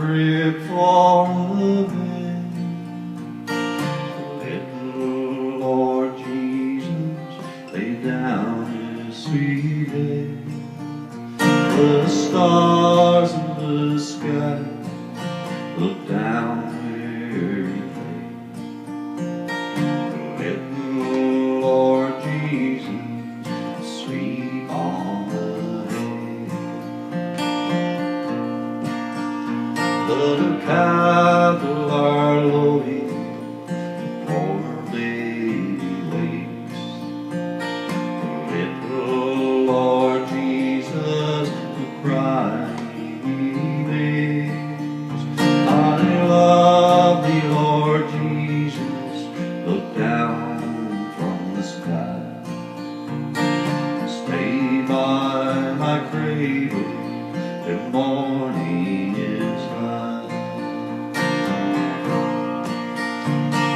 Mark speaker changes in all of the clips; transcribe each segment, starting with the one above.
Speaker 1: crib far away. Little Lord Jesus lay down his sweet head. The stars in the sky look down where he lay. Little Lord Jesus, sweet on the hay. The cattle are lowing, poor baby wakes. Little Lord Jesus, the cry he makes. I love thee, Lord Jesus, look down from the sky. Stay by my cradle till morning is light.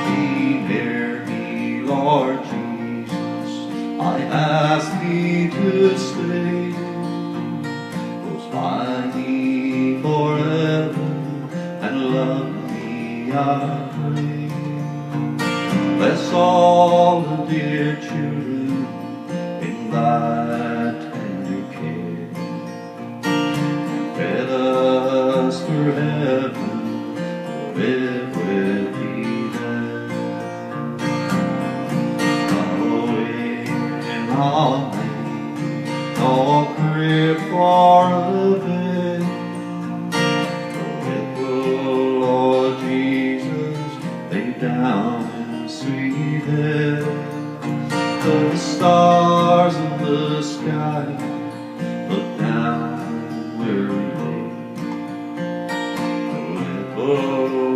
Speaker 1: Be near me, Lord Jesus, I ask thee to stay. Close by me forever and love me, I pray. Bless all the dear children in thy tender care. Prepare us for heaven, for it will be there. Away on me, no crib far away. Little Lord Jesus lay down his sweet head. The stars in the sky look down where he lay. Little